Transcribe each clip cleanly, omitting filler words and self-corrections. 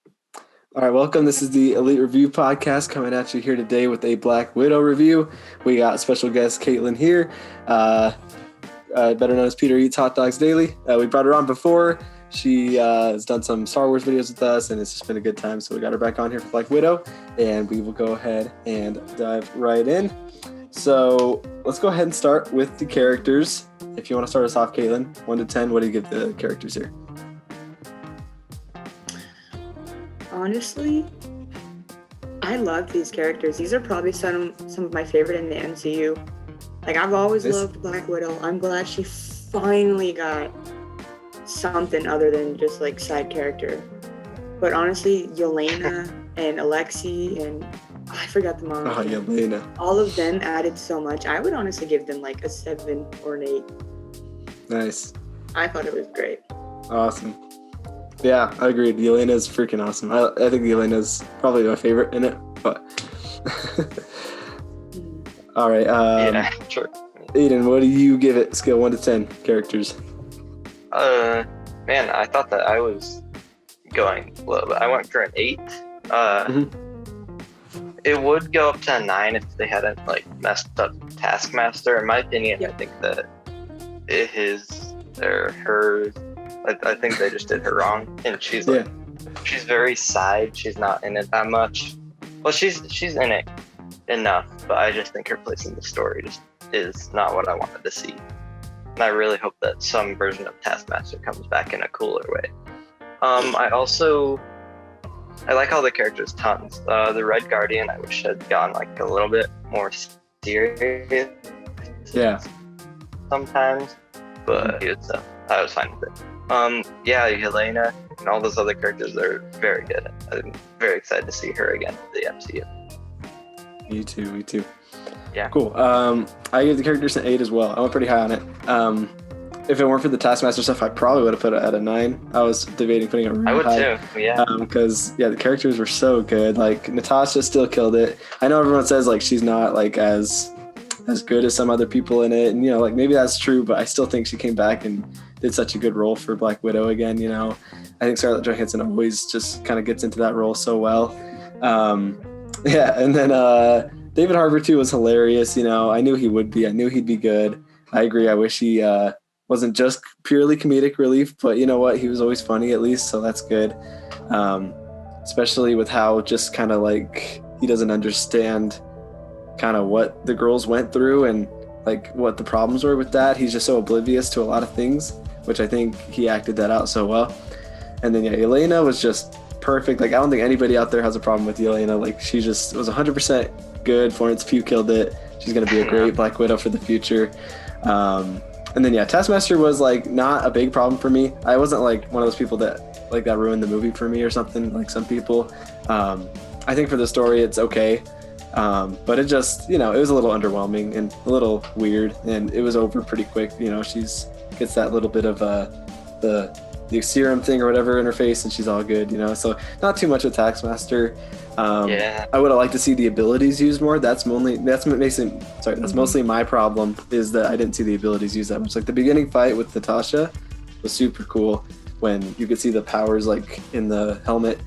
All right, welcome. This is the ELEET REVIEw Podcast coming at you here today with a Black Widow review. We got special guest Katelyn here, better known as Peter Eats Hot Dogs Daily. We brought her on before. She has done some Star Wars videos with us, and it's just been a good time. So we got her back on here for Black Widow, and we will go ahead and dive right in. So let's go ahead and start with the characters. If you want to start us off, Katelyn, 1 to 10, what do you give the characters here? Honestly, I love these characters. These are probably some of my favorite in the MCU. Like, I've always loved Black Widow. I'm glad she finally got something other than just like side character. But honestly, Yelena and Alexei and I forgot the mom. Oh, Yelena. All of them added so much. I would honestly give them like a 7 or an 8. Nice. I thought it was great. Awesome. Yeah, I agreed. Yelena's freaking awesome. I think Yelena's probably my favorite in it, but all right. Yeah, sure. Aiden, what do you give it? Scale 1 to 10 characters. Man, I thought that I was going low, but I went for an 8. It would go up to a 9 if they hadn't like messed up Taskmaster. In my opinion, I think that his or hers. I think they just did her wrong, and she's like, she's very side. She's not in it that much. Well, she's in it enough, but I just think her place in the story just is not what I wanted to see. And I really hope that some version of Taskmaster comes back in a cooler way. I like all the characters tons. The Red Guardian, I wish had gone like a little bit more serious. Yeah. Sometimes, but I was fine with it. Yelena and all those other characters are very good. I'm very excited to see her again in the MCU. Me too. Yeah. Cool. I gave the characters an 8 as well. I went pretty high on it. If it weren't for the Taskmaster stuff, I probably would have put it at a 9. I was debating putting it really high. I would too, yeah. Because, the characters were so good. Like, Natasha still killed it. I know everyone says, like, she's not, like, as good as some other people in it. And, like, maybe that's true, but I still think she came back and did such a good role for Black Widow again, I think Scarlett Johansson always just kind of gets into that role so well. And then David Harbour, too, was hilarious. I knew he would be. I knew he'd be good. I agree. I wish he wasn't just purely comedic relief, but you know what? He was always funny at least, so that's good. Especially with how just kind of like he doesn't understand kind of what the girls went through and like what the problems were with that. He's just so oblivious to a lot of things, which I think he acted that out so well. And then Yelena was just perfect. Like, I don't think anybody out there has a problem with Yelena. Like, she just was 100% good. Florence Pugh killed it. She's going to be a great Black Widow for the future. And then Taskmaster was like not a big problem for me. I wasn't like one of those people that like that ruined the movie for me or something like some people. I think for the story it's okay. But it just, it was a little underwhelming and a little weird, and it was over pretty quick. She's gets that little bit of the serum thing or whatever in her face, and she's all good. So not too much with Taskmaster. I would have liked to see the abilities used more. That's mostly my problem, is that I didn't see the abilities used that much. Like the beginning fight with Natasha was super cool when you could see the powers like in the helmet,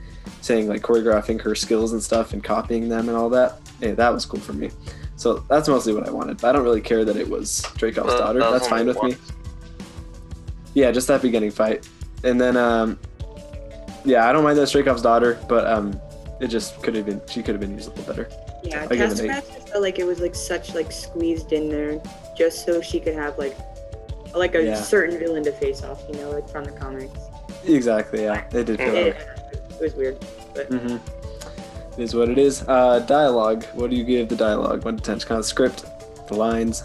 saying like choreographing her skills and stuff and copying them and all that. Hey, that was cool for me. So that's mostly what I wanted. But I don't really care that it was Dreykov's daughter. That's fine with me. Yeah, just that beginning fight. And then, I don't mind that it's Dreykov's daughter, but it just she could have been used a little better. Yeah, Taskmaster felt like it was like such like squeezed in there just so she could have like a certain villain to face off, like from the comics. Exactly, yeah. It did feel it was weird, but it is what it is. Dialogue. What do you give the dialogue? 1 to 10? Kind of script, the lines.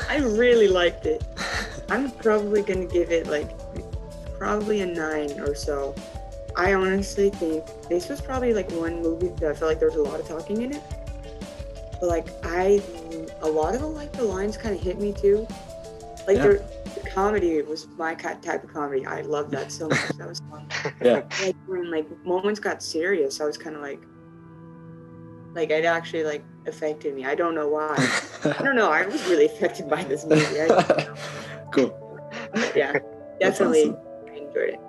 I really liked it. I'm probably gonna give it probably a 9 or so. I honestly think this was probably like one movie that I felt like there was a lot of talking in it. But a lot of the lines kind of hit me too. The comedy was my type of comedy. I loved that so much. That was fun. Yeah. When moments got serious, I was kind of like it actually affected me. I don't know why. I don't know. I was really affected by this movie. I don't know. Cool. Yeah, definitely awesome. I enjoyed it.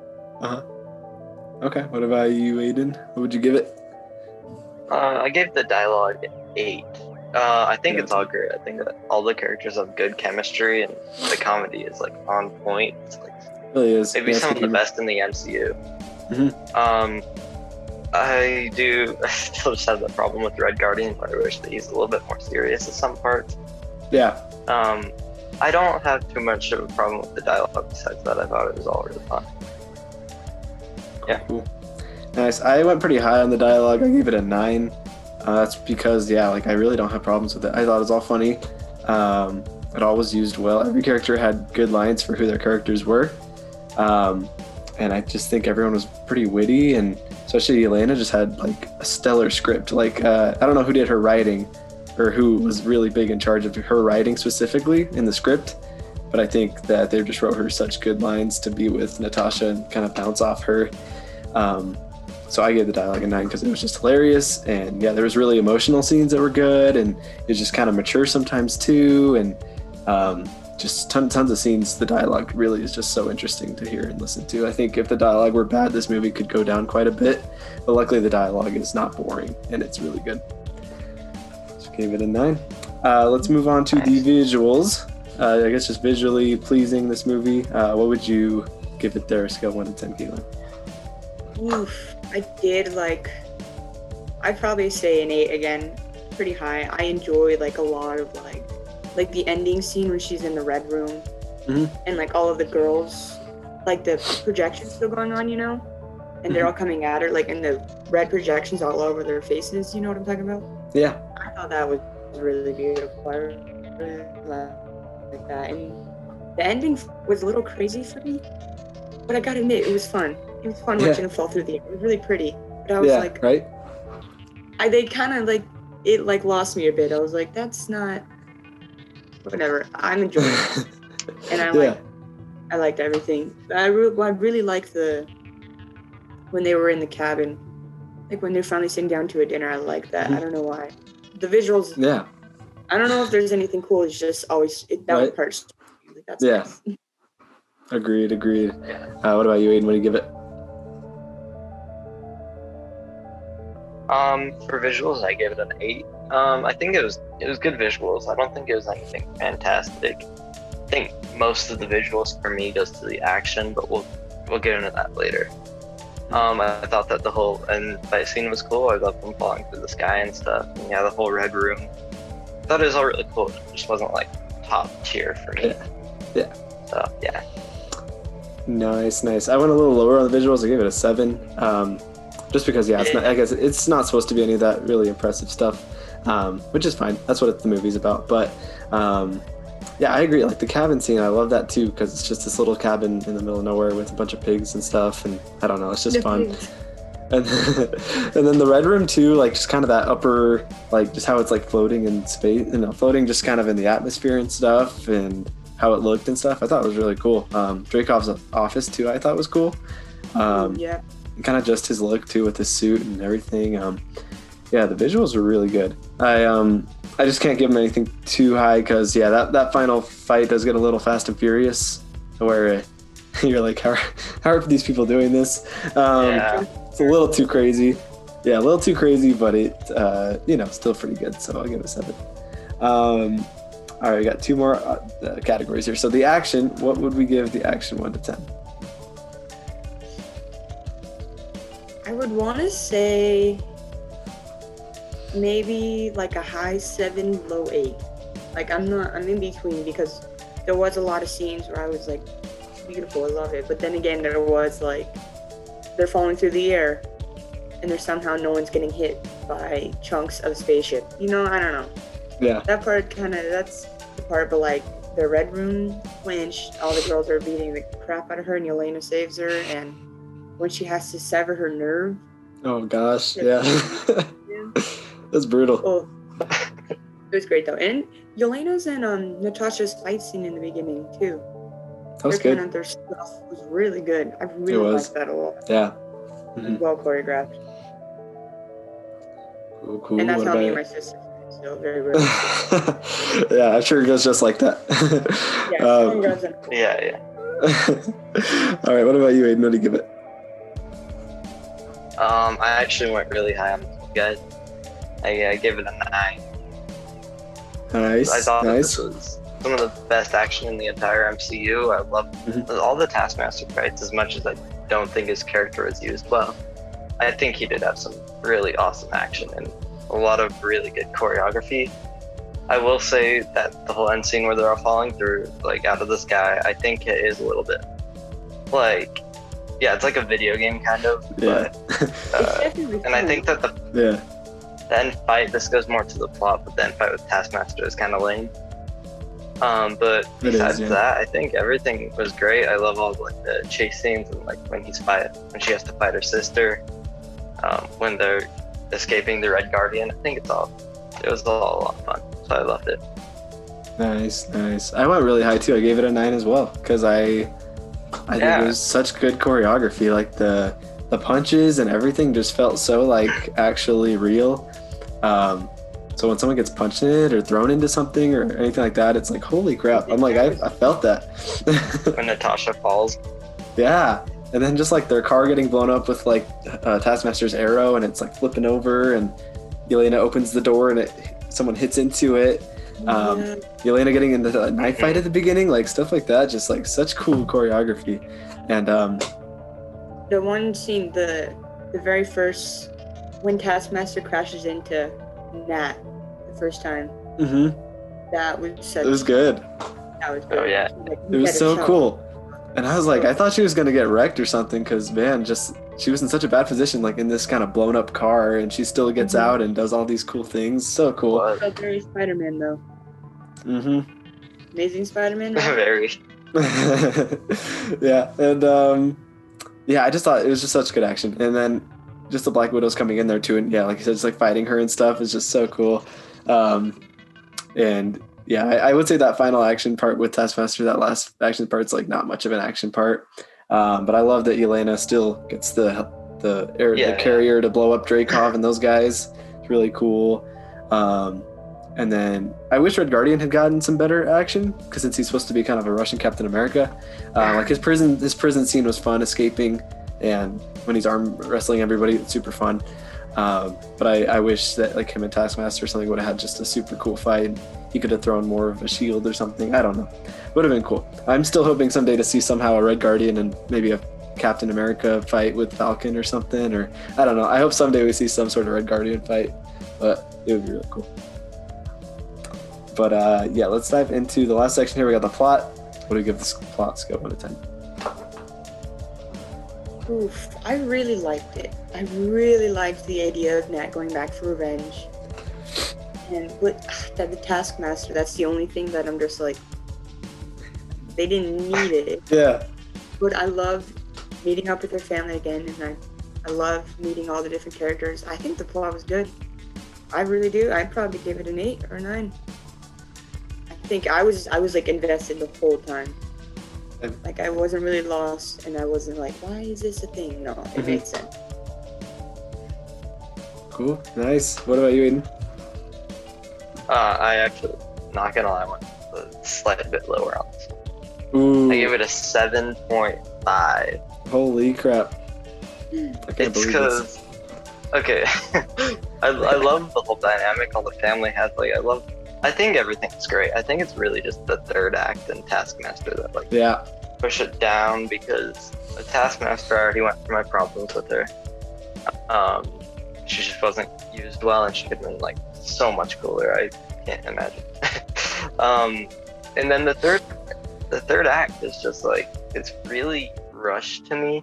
Okay. What about you, Aiden? What would you give it? I gave the dialogue 8. I think Yeah, it's all great. I think that all the characters have good chemistry and the comedy is like on point. It's like it really is. maybe Yeah, some of the humor. best in the MCU. Mhm. I still just have the problem with Red Guardian where I wish that he's a little bit more serious at some parts. Yeah. I don't have too much of a problem with the dialogue besides that. I thought it was all really fun. Yeah. Cool. Nice. I went pretty high on the dialogue. I gave it a 9. That's because, yeah, like I really don't have problems with it. I thought it was all funny. It all was used well. Every character had good lines for who their characters were. And I just think everyone was pretty witty, and especially Elena just had like a stellar script. Like, I don't know who did her writing or who was really big in charge of her writing specifically in the script, but I think that they just wrote her such good lines to be with Natasha and kind of bounce off her. So I gave the dialogue a 9 because it was just hilarious, and yeah, there was really emotional scenes that were good, and it was just kind of mature sometimes too, and just tons of scenes. The dialogue really is just so interesting to hear and listen to. I think if the dialogue were bad, this movie could go down quite a bit, but luckily the dialogue is not boring and it's really good. So gave it a 9. Let's move on to the visuals. I guess just visually pleasing, this movie. What would you give it there, scale 1 to 10, Katelyn? Oof, I'd probably say an 8 again, pretty high. I enjoy like a lot of like the ending scene when she's in the red room, and like all of the girls, like the projections still going on, and they're all coming at her, like in the red projections all over their faces, you know what I'm talking about? Yeah. I thought that was really beautiful. I really like that. And the ending was a little crazy for me, but I gotta admit, it was fun. It was fun watching it fall through the air. It was really pretty. But I was like, right? They kind of like, it like lost me a bit. I was like, that's not, whatever. I'm enjoying it. And I liked everything. I really liked when they were in the cabin, like when they're finally sitting down to a dinner. I like that. I don't know why. The visuals. Yeah. I don't know if there's anything cool. It's just always that part. Like, that's nice. Agreed. What about you, Aiden? What do you give it? For visuals, I gave it an 8. I think it was good visuals. I don't think it was anything fantastic. I think most of the visuals for me goes to the action, but we'll get into that later. I thought that the whole end fight scene was cool. I loved them falling through the sky and stuff. And yeah, the whole red room. I thought it was all really cool. It just wasn't like top tier for me. Yeah. So yeah. Nice. I went a little lower on the visuals. I gave it a 7. Just because, it's not, I guess it's not supposed to be any of that really impressive stuff, which is fine. That's what the movie's about. But I agree. Like the cabin scene, I love that too because it's just this little cabin in the middle of nowhere with a bunch of pigs and stuff, and I don't know, it's just fun. And then the red room too, like just kind of that upper, like just how it's like floating in space, floating just kind of in the atmosphere and stuff, and how it looked and stuff. I thought it was really cool. Dracov's office too, I thought was cool. Kind of just his look too with his suit and everything. The visuals were really good. I just can't give him anything too high because that final fight does get a little fast and furious where you're like, how are these people doing this? It's a little too crazy. A little too crazy, but it still pretty good. So I'll give it a 7. All right, we got 2 more categories here. So the action, what would we give the action 1 to 10? I would want to say maybe like a high 7, low 8. Like I'm in between because there was a lot of scenes where I was like, beautiful, I love it. But then again, there was like, they're falling through the air and there's somehow no one's getting hit by chunks of spaceship. I don't know. Yeah. That part that's the part, but like the red room when all the girls are beating the crap out of her and Yelena saves her, and when she has to sever her nerve. Oh gosh, yeah. That's brutal. Oh, it was great though. And Yelena's and Natasha's fight scene in the beginning too. That was good. Their stuff was really good. I really liked that a lot. Yeah. Mm-hmm. Well choreographed. Cool. And that's how me and my sister so very rare. Yeah, I'm sure it goes just like that. Yeah. All right, what about you, Aiden? What do you give it? I actually went really high on this guys. I gave it a 9. Nice. I thought that nice. this was some of the best action in the entire MCU. I love all the Taskmaster fights as much as I don't think his character was used well. I think he did have some really awesome action and a lot of really good choreography. I will say that the whole end scene where they're all falling through, like out of the sky, I think it is a little bit like, yeah, it's like a video game kind of. Yeah. But, and I think that the end fight, this goes more to the plot, but the end fight with Taskmaster is kind of lame. But besides that, I think everything was great. I love all like the chase scenes and like when she has to fight her sister, when they're escaping the Red Guardian. I think it was all a lot of fun. So I loved it. Nice. I went really high too. I gave it a 9 as well because I think it was such good choreography. Like the punches and everything just felt so like actually real. So when someone gets punched in it or thrown into something or anything like that, it's like, holy crap. I'm like, I felt that. When Natasha falls. Yeah. And then just like their car getting blown up with like Taskmaster's arrow and it's like flipping over and Yelena opens the door and someone hits into it. Yelena getting into the knife fight at the beginning, like stuff like that, just like such cool choreography. And the one scene, the very first, when Taskmaster crashes into Nat the first time, that was it was good. That was good. Oh yeah, like, it was so cool. And I was like, I thought she was gonna get wrecked or something because man, just she was in such a bad position, like in this kind of blown up car, and she still gets out and does all these cool things. So cool. So very Spider-Man though. Amazing Spider-Man. Right? Very. Yeah, and yeah, I just thought it was just such good action, and then just the Black Widow's coming in there too, and yeah, like you said, just like fighting her and stuff is just so cool. And yeah, I would say that final action part with Taskmaster, that last action part's like not much of an action part, but I love that Yelena still gets the carrier to blow up Dreykov and those guys. It's really cool. And then I wish Red Guardian had gotten some better action because since he's supposed to be kind of a Russian Captain America, like his prison scene was fun, escaping, and when he's arm wrestling everybody, it's super fun. But I wish that like him and Taskmaster or something would have had just a super cool fight. He could have thrown more of a shield or something. I don't know. Would have been cool. I'm still hoping someday to see somehow a Red Guardian and maybe a Captain America fight with Falcon or something, or I don't know. I hope someday we see some sort of Red Guardian fight, but it would be really cool. But yeah, let's dive into the last section here. We got the plot. What do we give this plot scale 1 to 10? Oof, I really liked it. I really liked the idea of Nat going back for revenge. And the Taskmaster, that's the only thing that I'm just like, they didn't need it. Yeah. But I love meeting up with their family again, and I love meeting all the different characters. I think the plot was good. I really do. I'd probably give it an 8 or 9. I think I was like invested the whole time. Like I wasn't really lost, and I wasn't like, why is this a thing? No, it made sense. Cool, nice. What about you, Aiden? I actually, not gonna lie, I went a slight bit lower on this. Ooh. I gave it a 7.5. Holy crap. I can't believe this. Okay, I love the whole dynamic all the family has. Like, I think everything's great. I think it's really just the third act and Taskmaster that push it down, because the Taskmaster, I already went through my problems with her. She just wasn't used well, and she could have been like so much cooler. I can't imagine. And then the third act is just like, it's really rushed to me,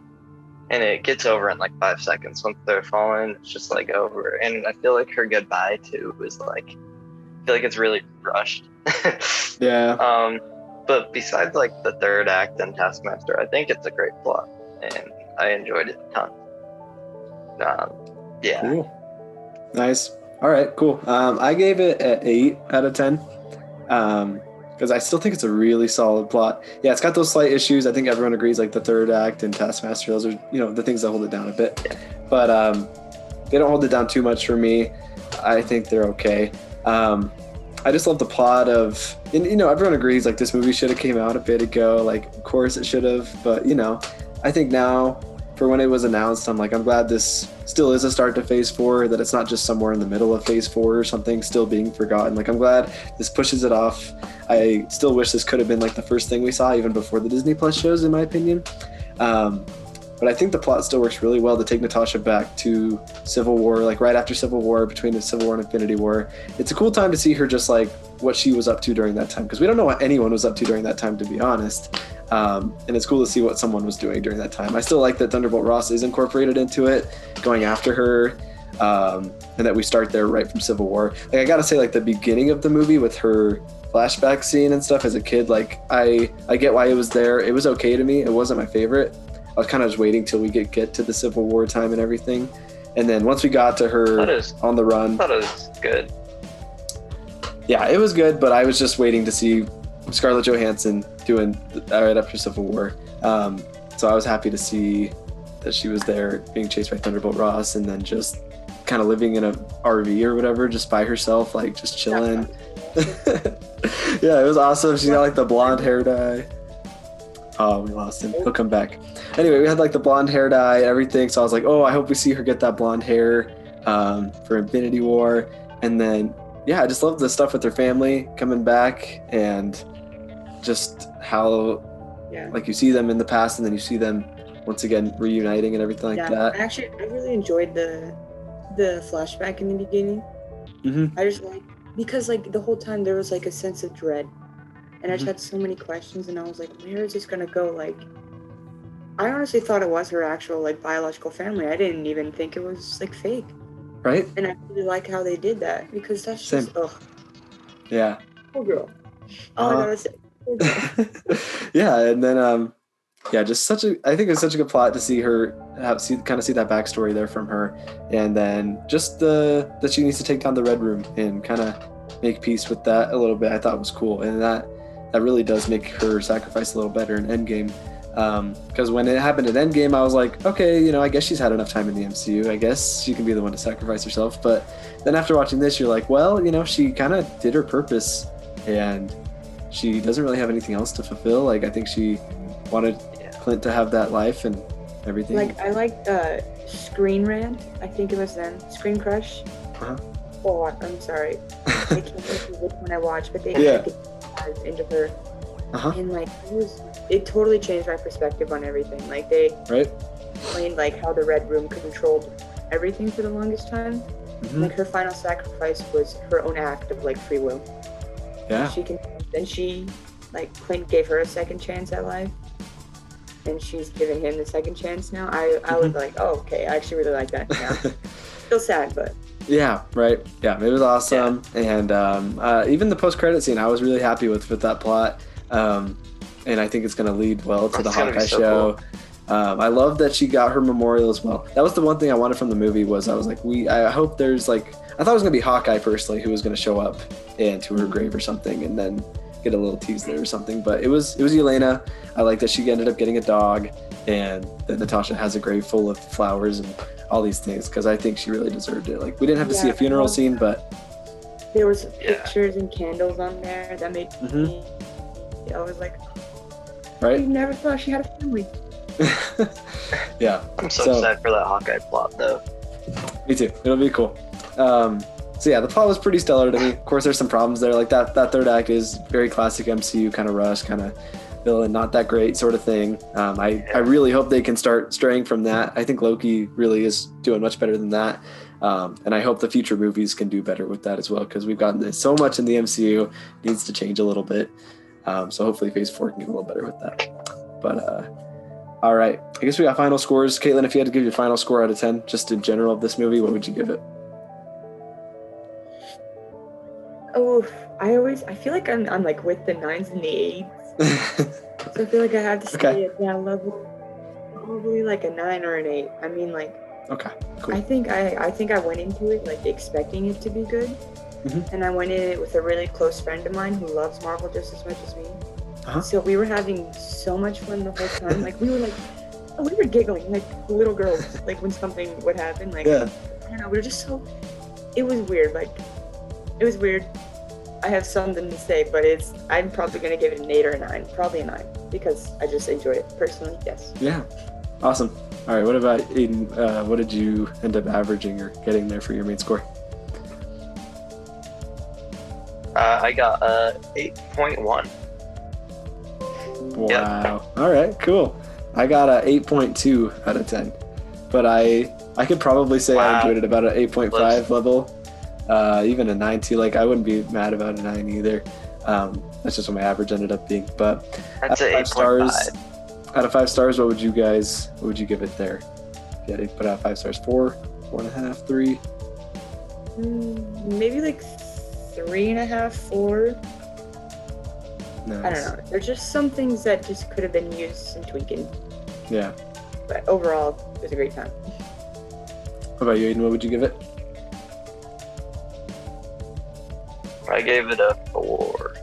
and it gets over in like 5 seconds. Once they're falling, it's just like over. And I feel like her goodbye too is like, I feel like it's really rushed. Yeah. But besides like the third act and Taskmaster, I think it's a great plot, and I enjoyed it a ton. Yeah. Cool. Nice. All right, cool. I gave it an 8 out of 10. Because I still think it's a really solid plot. Yeah, it's got those slight issues. I think everyone agrees, like the third act and Taskmaster, those are, the things that hold it down a bit. Yeah. But they don't hold it down too much for me. I think they're okay. I just love the plot of, and everyone agrees, like this movie should have came out a bit ago. Like, of course it should have, but I think now for when it was announced, I'm glad this still is a start to phase 4, that it's not just somewhere in the middle of phase 4 or something still being forgotten. I'm glad this pushes it off. I still wish this could have been the first thing we saw even before the Disney Plus shows, in my opinion. But I think the plot still works really well to take Natasha back to Civil War, right after Civil War, between the Civil War and Infinity War. It's a cool time to see her just what she was up to during that time, because we don't know what anyone was up to during that time, to be honest. And it's cool to see what someone was doing during that time. I still like that Thunderbolt Ross is incorporated into it, going after her, and that we start there right from Civil War. I gotta say, the beginning of the movie with her flashback scene and stuff as a kid, I get why it was there. It was okay to me. It wasn't my favorite. I was kind of just waiting till we get to the Civil War time and everything. And then once we got to her on the run. I thought it was good. Yeah, it was good, but I was just waiting to see Scarlett Johansson doing right after Civil War. So I was happy to see that she was there being chased by Thunderbolt Ross, and then just kind of living in a RV or whatever, just by herself, just chilling. Yeah, it was awesome. She got the blonde hair dye. Oh, we lost him. He'll come back. Anyway, we had the blonde hair dye and everything. So I was I hope we see her get that blonde hair for Infinity War. And then, yeah, I just love the stuff with her family coming back, and just how, you see them in the past and then you see them once again reuniting and everything that. Actually, I really enjoyed the flashback in the beginning. Mm-hmm. I just because the whole time there was a sense of dread. And I just had so many questions, and I was where is this gonna go? I honestly thought it was her actual biological family. I didn't even think it was fake. Right. And I really like how they did that, because that's just Yeah. Poor girl. All I gotta say. Poor girl. Yeah, and then just I think it's such a good plot to see her see that backstory there from her, and then just that she needs to take down the Red Room and kind of make peace with that a little bit. I thought was cool, and that really does make her sacrifice a little better in Endgame. Because when it happened in Endgame, I was okay, I guess she's had enough time in the MCU. I guess she can be the one to sacrifice herself. But then after watching this, you're well, she kind of did her purpose, and she doesn't really have anything else to fulfill. I think she wanted Clint to have that life and everything. I liked Screen Rant. I think it was them. Screen Crush. Uh-huh. Oh, I'm sorry. I can't remember which one I watched, but they into her. Uh-huh. And it totally changed my perspective on everything. They explained how the Red Room controlled everything for the longest time. Mm-hmm. Her final sacrifice was her own act of free will. Yeah. Clint gave her a second chance at life, and she's giving him the second chance now. I was oh, okay, I actually really like that now. Still sad, but yeah, right. Yeah, it was awesome. Yeah. And even the post-credit scene, I was really happy with that plot. And I think it's going to lead well to the Hawkeye show. Cool. I love that she got her memorial as well. That was the one thing I wanted from the movie. Was I was I hope there's I thought it was going to be Hawkeye personally who was going to show up into her grave or something, and then get a little tease there or something. But it was Yelena. I like that she ended up getting a dog, and that Natasha has a grave full of flowers and all these things, because I think she really deserved it. We didn't have to see a funeral scene, but there was pictures and candles on there that made me. I was right? I never thought she had a family. Yeah. I'm so excited for that Hawkeye plot, though. Me too. It'll be cool. So yeah, the plot was pretty stellar to me. Of course, there's some problems there. That third act is very classic MCU, kind of rush, kind of villain, not that great sort of thing. I really hope they can start straying from that. I think Loki really is doing much better than that. And I hope the future movies can do better with that as well, because we've gotten this so much in the MCU, needs to change a little bit. So hopefully Phase 4 can get a little better with that. But all right, I guess we got final scores. Katelyn, if you had to give your final score out of 10, just in general of this movie, what would you give it? Oh, I feel like I'm with the 9s and the 8s. So I feel like I have to stay at that level. Probably a 9 or an 8. I mean, okay, cool. I think I went into it expecting it to be good. Mm-hmm. And I went in it with a really close friend of mine who loves Marvel just as much as me. Uh-huh. So we were having so much fun the whole time. We were giggling like little girls. When something would happen, I don't know. We were just so. It was weird. It was weird. I have something to say, but I'm probably gonna give it an 8 or a 9. Probably a 9 because I just enjoyed it personally. Yes. Yeah. Awesome. All right, what about Aiden? What did you end up averaging or getting there for your main score? I got 8.1. Wow. Yep. All right, cool. I got a 8.2 out of 10. But I could probably say I enjoyed it about an 8.5 level. Even a 9 too. Like I wouldn't be mad about a 9 either. That's just what my average ended up being. But That's an 8.5. Out of 5 stars, what would you give it there? If you had to put out 5 stars, 4, 4.5, 3. Maybe like 3.5, 4. Nice. I don't know. There's just some things that just could have been used some tweaking. Yeah. But overall, it was a great time. What about you, Aiden? What would you give it? I gave it a 4.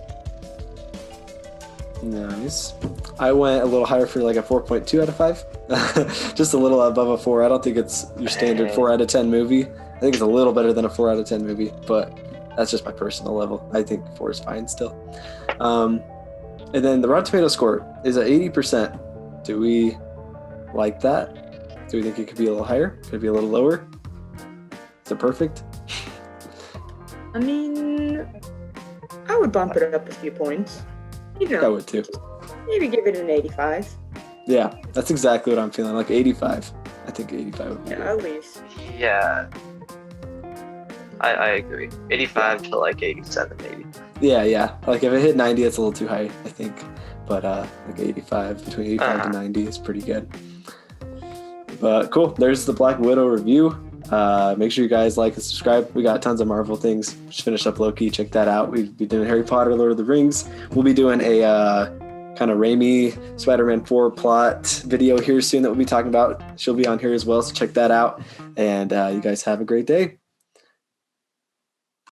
Nice. I went a little higher for like a 4.2 out of 5. Just a little above a 4. I don't think it's your standard 4 out of 10 movie. I think it's a little better than a 4 out of 10 movie, but that's just my personal level. I think 4 is fine still. And then the Rotten Tomato score is at 80%. Do we like that? Do we think it could be a little higher? Could it be a little lower? Is it perfect? I mean, I would bump it up a few points. You know, I would too. Maybe give it an 85. Yeah, that's exactly what I'm feeling. Like 85. I think 85 would be good. At least. Yeah. I agree. 85 to like 87 maybe. Yeah. Like if it hit 90, it's a little too high, I think. But like 85, between 85 to 90 is pretty good. But cool. There's the Black Widow review. Make sure you guys like and subscribe. We got tons of Marvel things. Just finished up Loki. Check that out. We've been doing Harry Potter, Lord of the Rings. We'll be doing a kind of Raimi Spider-Man 4 plot video here soon that we'll be talking about. She'll be on here as well, so check that out. And you guys have a great day.